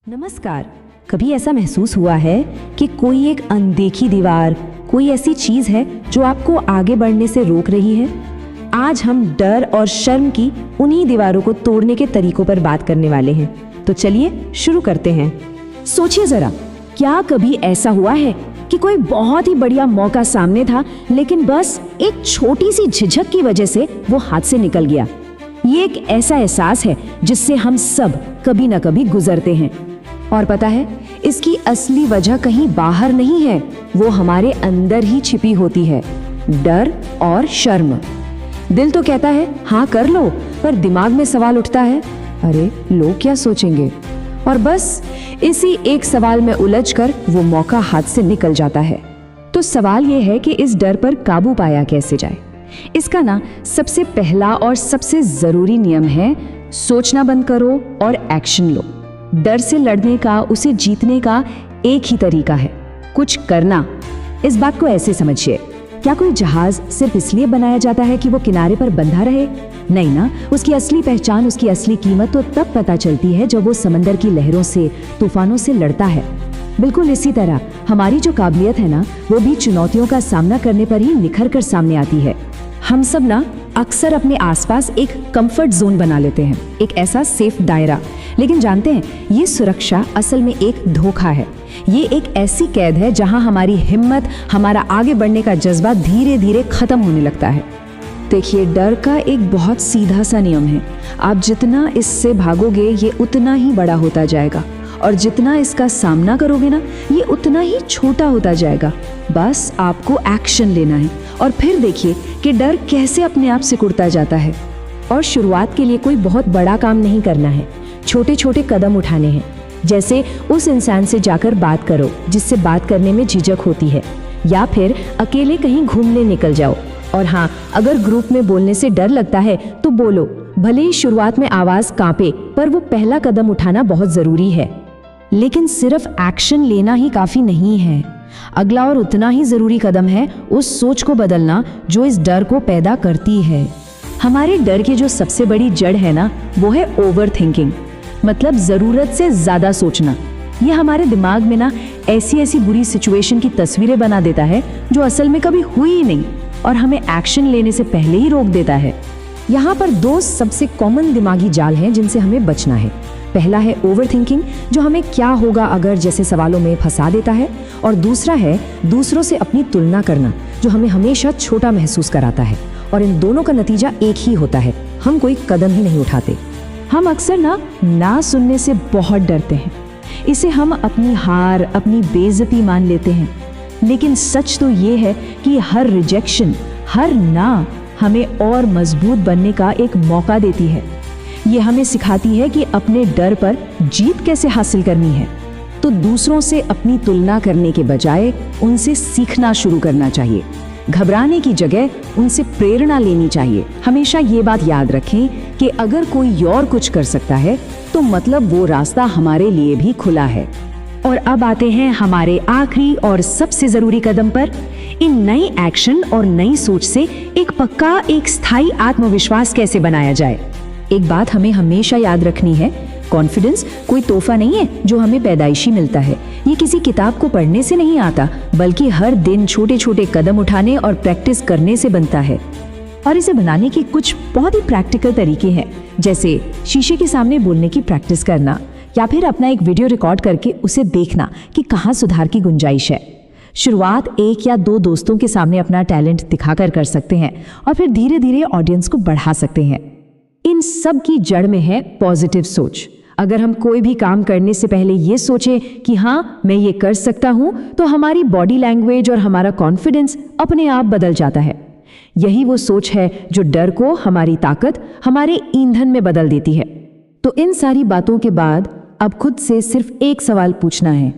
नमस्कार। कभी ऐसा महसूस हुआ है कि कोई एक अनदेखी दीवार, कोई ऐसी चीज है जो आपको आगे बढ़ने से रोक रही है? आज हम डर और शर्म की उन्हीं दीवारों को तोड़ने के तरीकों पर बात करने वाले हैं। तो चलिए शुरू करते हैं। सोचिए जरा, क्या कभी ऐसा हुआ है कि कोई बहुत ही बढ़िया मौका सामने था, लेकिन बस एक छोटी सी झिझक की वजह से वो हाथ से निकल गया? ये एक ऐसा एहसास है जिससे हम सब कभी ना कभी गुजरते हैं। और पता है, इसकी असली वजह कहीं बाहर नहीं है, वो हमारे अंदर ही छिपी होती है, डर और शर्म। दिल तो कहता है हाँ कर लो, पर दिमाग में सवाल उठता है, अरे लोग क्या सोचेंगे? और बस इसी एक सवाल में उलझकर वो मौका हाथ से निकल जाता है। तो सवाल ये है कि इस डर पर काबू पाया कैसे जाए? इसका ना सबसे पहला और सबसे जरूरी नियम है, सोचना बंद करो और एक्शन लो। डर से लड़ने का, उसे जीतने का एक ही तरीका है, कुछ करना। इस बात को ऐसे समझिए, क्या कोई जहाज सिर्फ इसलिए बनाया जाता है कि वो किनारे पर बंधा रहे? नहीं ना, उसकी असली पहचान, उसकी असली कीमत तो तब पता चलती है जब वो समंदर की लहरों से, तूफानों से लड़ता है। बिल्कुल इसी तरह हमारी जो काबिलियत है ना, वो भी चुनौतियों का सामना करने पर ही निखर कर सामने आती है। हम सब ना अक्सर अपने आसपास एक कंफर्ट जोन बना लेते हैं, एक ऐसा सेफ दायरा। लेकिन जानते हैं, ये सुरक्षा असल में एक धोखा है। ये एक ऐसी कैद है जहां हमारी हिम्मत, हमारा आगे बढ़ने का जज्बा धीरे धीरे खत्म होने लगता है। देखिए, डर का एक बहुत सीधा सा नियम है, आप जितना इससे भागोगे ये उतना ही बड़ा होता जाएगा, और जितना इसका सामना करोगे ना, ये उतना ही छोटा होता जाएगा। बस आपको एक्शन लेना है और फिर देखिए कि डर कैसे अपने आप सिकुड़ता जाता है। और शुरुआत के लिए कोई बहुत बड़ा काम नहीं करना है, छोटे छोटे कदम उठाने हैं। जैसे उस इंसान से जाकर बात करो जिससे बात करने में झिझक होती है, या फिर अकेले कहीं घूमने निकल जाओ। और हाँ, अगर ग्रुप में बोलने से डर लगता है तो बोलो, भले ही शुरुआत में आवाज कांपे, पर वो पहला कदम उठाना बहुत जरूरी है। लेकिन सिर्फ एक्शन लेना ही काफी नहीं है, अगला और उतना ही जरूरी कदम है उस सोच को बदलना जो इस डर को पैदा करती है। हमारे डर की जो सबसे बड़ी जड़ है ना, वो है ओवर थिंकिंग, मतलब जरूरत से ज्यादा सोचना। ये हमारे दिमाग में ना ऐसी ऐसी बुरी सिचुएशन की तस्वीरें बना देता है जो असल में कभी हुई ही नहीं, और हमें एक्शन लेने से पहले ही रोक देता है। यहाँ पर दो सबसे कॉमन दिमागी जाल हैं जिनसे हमें बचना है। पहला है ओवर थिंकिंग, जो हमें क्या होगा अगर जैसे सवालों में फंसा देता है, और दूसरा है दूसरों से अपनी तुलना करना, जो हमें हमेशा छोटा महसूस कराता है। और इन दोनों का नतीजा एक ही होता है, हम कोई कदम ही नहीं उठाते। हम अक्सर ना सुनने से बहुत डरते हैं, इसे हम अपनी हार, अपनी बेइज्जती मान लेते हैं। लेकिन सच तो ये है कि हर रिजेक्शन, हर ना हमें और मजबूत बनने का एक मौका देती है। ये हमें सिखाती है कि अपने डर पर जीत कैसे हासिल करनी है। तो दूसरों से अपनी तुलना करने के बजाय उनसे सीखना शुरू करना चाहिए। घबराने की जगह उनसे प्रेरणा लेनी चाहिए। हमेशा ये बात याद रखें कि अगर कोई और कुछ कर सकता है तो मतलब वो रास्ता हमारे लिए भी खुला है। और अब आते हैं हमारे आखिरी और सबसे जरूरी कदम पर। इन नई एक्शन और नई सोच से एक पक्का, एक स्थायी आत्मविश्वास कैसे बनाया जाए? एक बात हमें हमेशा याद रखनी है, कॉन्फिडेंस कोई तोहफा नहीं है जो हमें पैदाइशी मिलता है। ये किसी किताब को पढ़ने से नहीं आता, बल्कि हर दिन छोटे छोटे कदम उठाने और प्रैक्टिस करने से बनता है। और इसे बनाने के कुछ बहुत ही प्रैक्टिकल तरीके हैं, जैसे शीशे के सामने बोलने की प्रैक्टिस करना, या फिर अपना एक वीडियो रिकॉर्ड करके उसे देखना कि कहाँ सुधार की गुंजाइश है। शुरुआत एक या दो दोस्तों के सामने अपना टैलेंट दिखाकर कर सकते हैं, और फिर धीरे धीरे ऑडियंस को बढ़ा सकते हैं। इन सब की जड़ में है पॉजिटिव सोच। अगर हम कोई भी काम करने से पहले ये सोचें कि हाँ मैं ये कर सकता हूं, तो हमारी बॉडी लैंग्वेज और हमारा कॉन्फिडेंस अपने आप बदल जाता है। यही वो सोच है जो डर को हमारी ताकत, हमारे ईंधन में बदल देती है। तो इन सारी बातों के बाद अब खुद से सिर्फ एक सवाल पूछना है,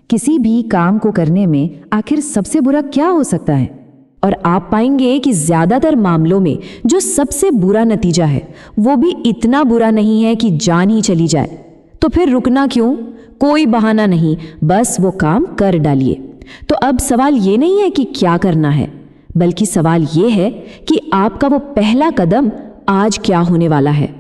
किसी भी काम को करने में आखिर सबसे बुरा क्या हो सकता है? और आप पाएंगे कि ज्यादातर मामलों में जो सबसे बुरा नतीजा है वो भी इतना बुरा नहीं है कि जान ही चली जाए। तो फिर रुकना क्यों? कोई बहाना नहीं, बस वो काम कर डालिए। तो अब सवाल ये नहीं है कि क्या करना है, बल्कि सवाल ये है कि आपका वो पहला कदम आज क्या होने वाला है।